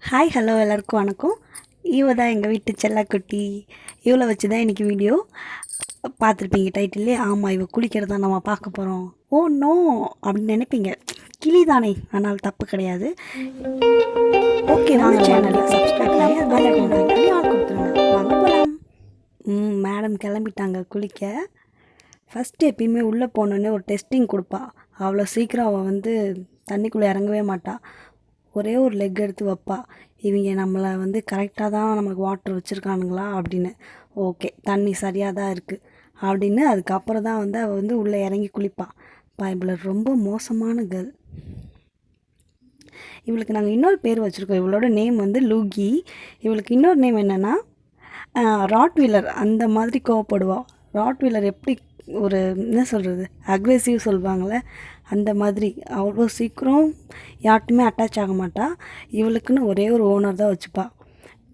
Hi hello எல்லாருக்கும் வணக்கம். இவ தான் எங்கள் வீட்டு செல்லக்குட்டி. இவளை வச்சு தான் இன்றைக்கி வீடியோ பார்த்துருப்பீங்க டைட்டிலே. ஆமாம், இவள் குளிக்கிறதா நம்ம பார்க்க போகிறோம். ஓ நோ அப்படின்னு நினைப்பீங்க, கிளி தானே, ஆனால் தப்பு கிடையாது. ஓகே, வாங்க சேனலில் சப்ஸ்கிரைப் பண்ணி அது பெல் ஐகான் கிளிக் பண்ணி ஆல் கொடுத்துருங்க. வாங்க போகலாம். மேடம் கிளம்பிட்டாங்க குளிக்க. ஃபஸ்ட்டு எப்பயுமே உள்ளே போனோடனே ஒரு டெஸ்டிங் கொடுப்பா. அவ்வளோ சீக்கிரம் அவள் வந்து தண்ணிக்குள்ளே இறங்கவே மாட்டாள். ஒரே ஒரு லெக் எடுத்து வைப்பா. இவங்க நம்மளை வந்து கரெக்டாக தான் நம்மளுக்கு வாட்டர் வச்சுருக்கானுங்களா அப்படின்னு. ஓகே, தண்ணி சரியாக தான் இருக்குது அப்படின்னு. அதுக்கப்புறம் தான் வந்து அவள் வந்து உள்ளே இறங்கி குளிப்பாள். இவளை ரொம்ப மோசமான கேர்ள். இவளுக்கு நாங்கள் இன்னொரு பேர் வச்சுருக்கோம். இவளோட நேம் வந்து லூகி. இவளுக்கு இன்னொரு நேம் என்னென்னா ராட்வீலர். அந்த மாதிரி கோவப்படுவாள். ராட்வீலர் எப்படி ஒரு என்ன சொல்கிறது, அக்ரெசிவ் சொல்லுவாங்களே, அந்த மாதிரி. அவ்வளோ சீக்கிரம் யார்ட்டையுமே அட்டாச் ஆக மாட்டாள். இவளுக்குன்னு ஒரே ஒரு ஓனர் தான் வச்சுப்பா.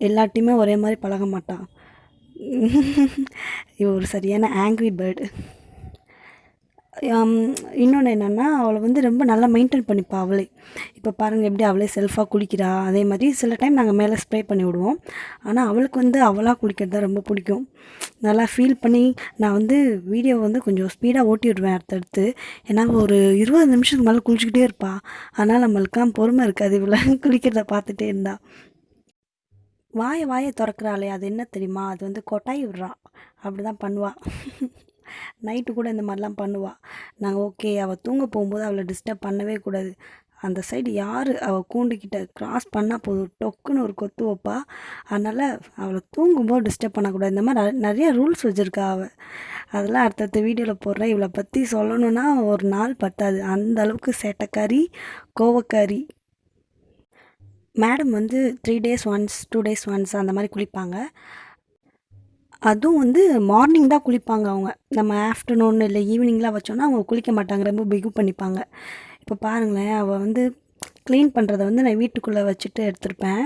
எல்லாட்டையுமே ஒரே மாதிரி பழக மாட்டாள். இவ ஒரு சரியான ஆங்க்ரி பேர்டு. இன்னொன்று என்னென்னா, அவளை வந்து ரொம்ப நல்லா மெயின்டைன் பண்ணிப்பா அவளே. இப்போ பாருங்கள் எப்படி அவளே செல்ஃபாக குளிக்கிறா. அதே மாதிரி சில டைம் நாங்கள் மேலே ஸ்ப்ரே பண்ணி விடுவோம். ஆனால் அவளுக்கு வந்து அவளாக குளிக்கிறது தான் ரொம்ப பிடிக்கும். நல்லா ஃபீல் பண்ணி நான் வந்து வீடியோ வந்து கொஞ்சம் ஸ்பீடாக ஓட்டி விடுவேன் அடுத்தடுத்து. ஏன்னா ஒரு 20 நிமிஷத்துக்கு மேலே குளிச்சுக்கிட்டே இருப்பாள். அதனால் நம்மளுக்கெலாம் பொறுமை இருக்காது இவளை குளிக்கிறத பார்த்துட்டே இருந்தா. வாயை திறக்கிறாளே, அது என்ன தெரியுமா, அது வந்து கொட்டாய் விடுறா. அப்படி தான் பண்ணுவாள். நைட்டு கூட இந்த மாதிரிலாம் பண்ணுவாள். நாங்கள் ஓகே, அவள் தூங்க போகும்போது அவளை டிஸ்டர்ப் பண்ணவே கூடாது. அந்த சைடு யார் அவள் கூண்டுக்கிட்ட க்ராஸ் பண்ணால் போதும், டொக்குன்னு ஒரு கொத்து வைப்பா. அதனால் அவளை தூங்கும்போது டிஸ்டர்ப் பண்ணக்கூடாது. இந்த மாதிரி நிறைய ரூல்ஸ் வச்சுருக்கா அவள். அதெல்லாம் அடுத்தடுத்த வீடியோவில் போடுறேன். இவளை பற்றி சொல்லணுன்னா ஒரு நாள் பத்தாது. அந்த அளவுக்கு சேட்டைக்காரி, கோவக்காரி. மேடம் வந்து 3 days ஒன்ஸ் 2 days ஒன்ஸ் அந்த மாதிரி குளிப்பாங்க. அதுவும் வந்து மார்னிங் தான் குளிப்பாங்க அவங்க. நம்ம ஆஃப்டர்நூன் இல்லை ஈவினிங்லாம் வச்சோன்னா அவங்க குளிக்க மாட்டாங்க, ரொம்ப பிகு பண்ணிப்பாங்க. இப்போ பாருங்களேன், அவள் வந்து க்ளீன் பண்ணுறத வந்து நான் வீட்டுக்குள்ளே வச்சுட்டு எடுத்திருப்பேன்.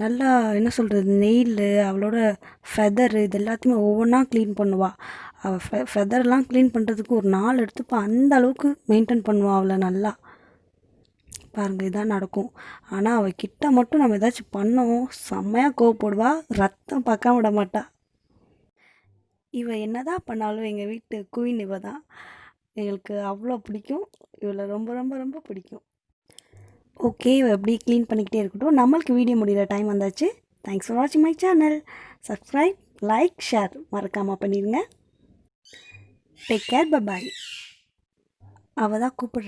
நல்லா என்ன சொல்கிறது, நெயில், அவளோட ஃபெதரு, இது எல்லாத்தையுமே ஒவ்வொன்றா க்ளீன் பண்ணுவாள். அவள் ஃபெதர்லாம் க்ளீன் பண்ணுறதுக்கு ஒரு நாள் எடுத்துப்பா. அந்த அளவுக்கு மெயின்டைன் பண்ணுவாள் அவளை நல்லா. பாருங்கள், இதான் நடக்கும். ஆனால் அவள் கிட்ட மட்டும் நம்ம ஏதாச்சும் பண்ணோம், செம்மையாக கோவப்படுவா. ரத்தம் பார்க்காம விட மாட்டா. இவள் என்ன தான் பண்ணாலும் எங்கள் வீட்டு குயின் இவ தான். எங்களுக்கு அவ்வளோ பிடிக்கும். இவளை ரொம்ப ரொம்ப ரொம்ப பிடிக்கும். ஓகே, இவள் எப்படி க்ளீன் பண்ணிக்கிட்டே இருக்கட்டும். நம்மளுக்கு வீடியோ முடிகிற டைம் வந்தாச்சு. தேங்க்ஸ் ஃபார் வாட்சிங் my channel. Subscribe, like, share மறக்காமல் பண்ணிடுங்க. டேக் கேர், பாய். அவள் தான் கூப்பிடுறா.